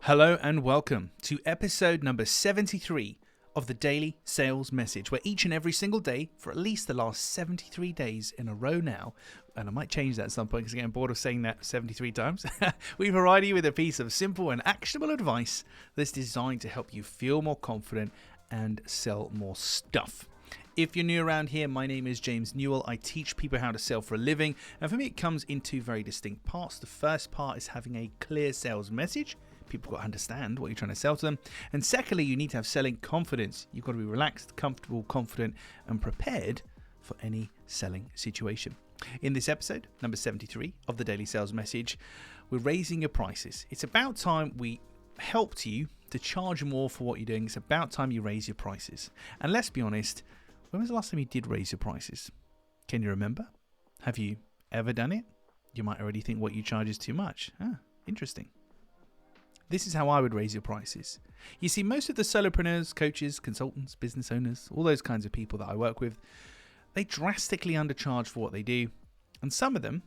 Hello and welcome to episode number 73 of the Daily Sales Message, where each and every single day for at least the last 73 days in a row now, and I might change that at some point because I'm getting bored of saying that 73 times, we provide you with a piece of simple and actionable advice that's designed to help you feel more confident and sell more stuff. If you're new around here, my name is James Newell. I teach people how to sell for a living, and for me it comes in two very distinct parts. The first part is having a clear sales message. People got to understand what you're trying to sell to them. And secondly, you need to have selling confidence. You've got to be relaxed, comfortable, confident, and prepared for any selling situation. In this episode, number 73 of the Daily Sales Message, we're raising your prices. It's about time we helped you to charge more for what you're doing. It's about time you raise your prices. And let's be honest, when was the last time you did raise your prices? Can you remember? Have you ever done it? You might already think what you charge is too much. Interesting. This is how I would raise your prices. You see, most of the solopreneurs, coaches, consultants, business owners, all those kinds of people that I work with, they drastically undercharge for what they do. And some of them,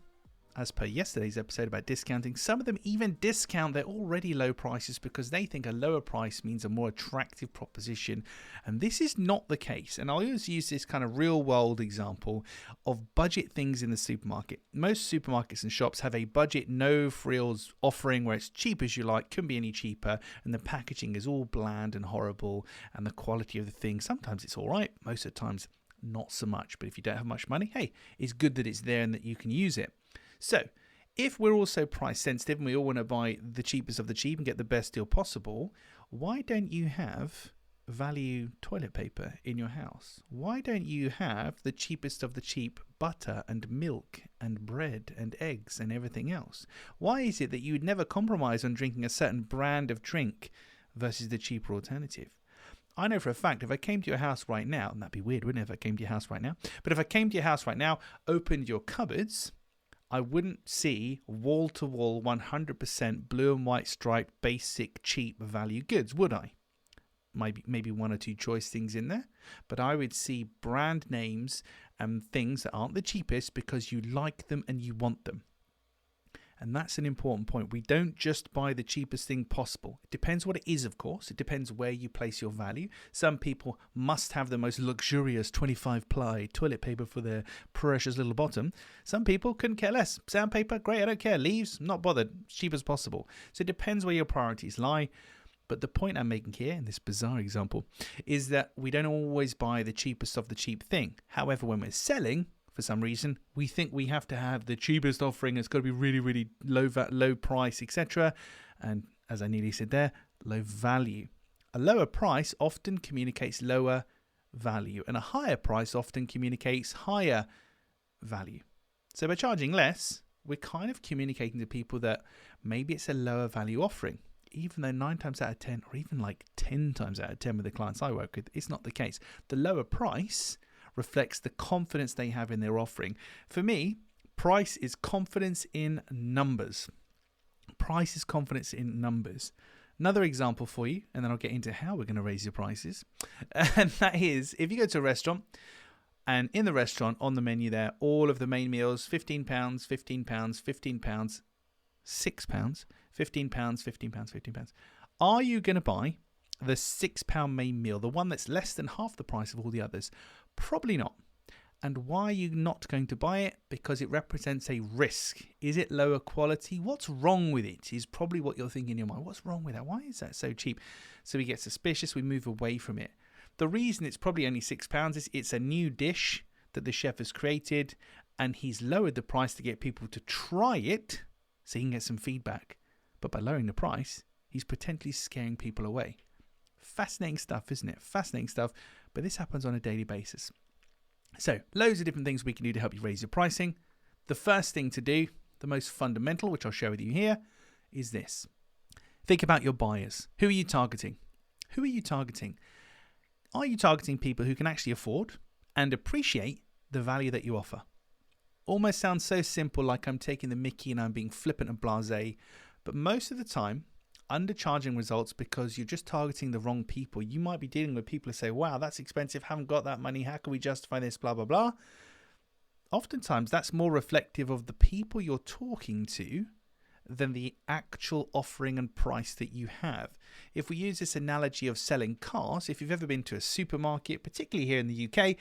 as per yesterday's episode about discounting, some of them even discount their already low prices because they think a lower price means a more attractive proposition. And this is not the case. And I'll always use this kind of real world example of budget things in the supermarket. Most supermarkets and shops have a budget no frills offering where it's cheap as you like, couldn't be any cheaper, and the packaging is all bland and horrible, and the quality of the thing, sometimes it's all right, most of the times not so much. But if you don't have much money, hey, it's good that it's there and that you can use it. So, if we're also price sensitive and we all want to buy the cheapest of the cheap and get the best deal possible, why don't you have value toilet paper in your house? Why don't you have the cheapest of the cheap butter and milk and bread and eggs and everything else? Why is it that you would never compromise on drinking a certain brand of drink versus the cheaper alternative? I know for a fact if I came to your house right now, and that'd be weird, wouldn't it, if I came to your house right now? But if I came to your house right now, opened your cupboards, I wouldn't see wall-to-wall 100% blue and white striped basic cheap value goods, would I? Maybe one or two choice things in there, but I would see brand names and things that aren't the cheapest because you like them and you want them. And that's an important point. We don't just buy the cheapest thing possible. It depends what it is, of course. It depends where you place your value. Some people must have the most luxurious 25-ply toilet paper for their precious little bottom. Some people couldn't care less. Sandpaper, great, I don't care. Leaves, not bothered. As cheap as possible. So it depends where your priorities lie. But the point I'm making here, in this bizarre example, is that we don't always buy the cheapest of the cheap thing. However, when we're selling, for some reason, we think we have to have the cheapest offering. It's got to be really, really low price, etc. And as I nearly said there, low value. A lower price often communicates lower value, and a higher price often communicates higher value. So by charging less, we're kind of communicating to people that maybe it's a lower value offering, even though 9 times out of 10, or even like 10 times out of 10 with the clients I work with, it's not the case. The lower price reflects the confidence they have in their offering. For me, price is confidence in numbers. Price is confidence in numbers. Another example for you, and then I'll get into how we're going to raise your prices. And that is, if you go to a restaurant, and in the restaurant, on the menu there, all of the main meals, £15, £15, £15, £6, £15, £15, £15. Are you going to buy the £6 main meal, the one that's less than half the price of all the others? Probably not. And why are you not going to buy it? Because it represents a risk. Is it lower quality? What's wrong with it is probably what you're thinking in your mind. What's wrong with that? Why is that so cheap? So we get suspicious, we move away from it. The reason it's probably only £6 is it's a new dish that the chef has created, and he's lowered the price to get people to try it so he can get some feedback. But by lowering the price, he's potentially scaring people away. Fascinating stuff, isn't it? Fascinating stuff. But this happens on a daily basis. So, loads of different things we can do to help you raise your pricing. The first thing to do, the most fundamental, which I'll share with you here, is this. Think about your buyers. Who are you targeting? Who are you targeting? Are you targeting people who can actually afford and appreciate the value that you offer? Almost sounds so simple, like I'm taking the mickey and I'm being flippant and blasé. But most of the time, undercharging results because you're just targeting the wrong people. You might be dealing with people who say, wow, that's expensive, haven't got that money, how can we justify this, blah, blah, blah. Oftentimes, that's more reflective of the people you're talking to than the actual offering and price that you have. If we use this analogy of selling cars, if you've ever been to a supermarket, particularly here in the UK,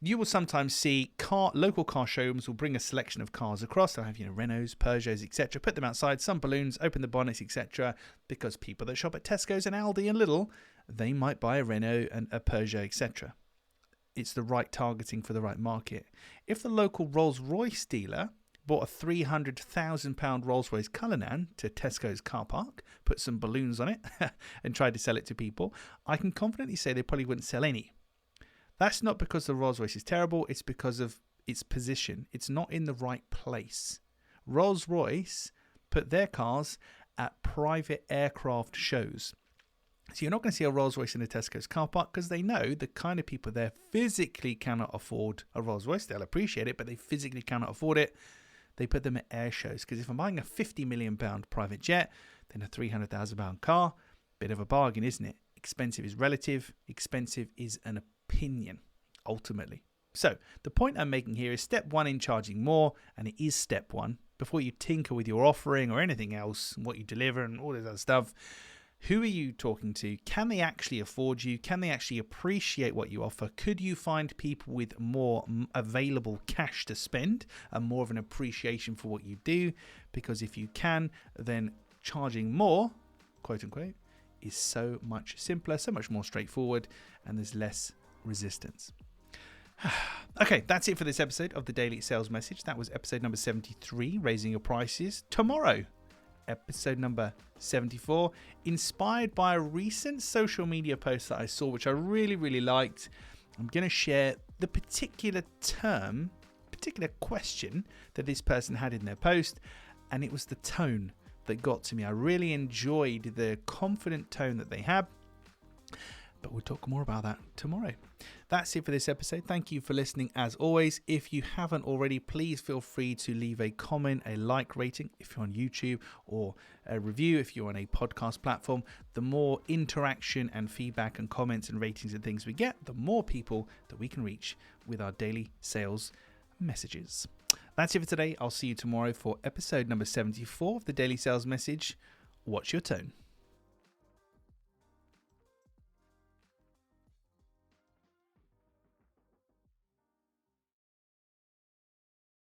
you will sometimes see local car showrooms will bring a selection of cars across. They'll have, Renaults, Peugeots, etc. Put them outside, some balloons, open the bonnets, etc. Because people that shop at Tesco's and Aldi and Lidl, they might buy a Renault and a Peugeot, etc. It's the right targeting for the right market. If the local Rolls-Royce dealer bought a £300,000 Rolls-Royce Cullinan to Tesco's car park, put some balloons on it, and tried to sell it to people, I can confidently say they probably wouldn't sell any. That's not because the Rolls-Royce is terrible, it's because of its position. It's not in the right place. Rolls-Royce put their cars at private aircraft shows. So you're not going to see a Rolls-Royce in a Tesco's car park because they know the kind of people there physically cannot afford a Rolls-Royce. They'll appreciate it, but they physically cannot afford it. They put them at air shows because if I'm buying a £50 million private jet, then a £300,000 car, bit of a bargain, isn't it? Expensive is relative. Expensive is an opinion, ultimately. So the point I'm making here is step one in charging more, and it is step one. Before you tinker with your offering or anything else, what you deliver and all this other stuff, who are you talking to? Can they actually afford you? Can they actually appreciate what you offer? Could you find people with more available cash to spend and more of an appreciation for what you do? Because if you can, then charging more, quote unquote, is so much simpler, so much more straightforward, and there's less resistance. Okay, that's it for this episode of the Daily Sales Message. That was episode number 73, Raising Your Prices. Tomorrow, episode number 74, inspired by a recent social media post that I saw, which I really, really liked. I'm going to share the particular question that this person had in their post, and it was the tone that got to me. I really enjoyed the confident tone that they had, but we'll talk more about that tomorrow. That's it for this episode. Thank you for listening as always. If you haven't already, please feel free to leave a comment, a like rating if you're on YouTube, or a review if you're on a podcast platform. The more interaction and feedback and comments and ratings and things we get, the more people that we can reach with our daily sales messages. That's it for today. I'll see you tomorrow for episode number 74 of the Daily Sales Message. Watch your tone.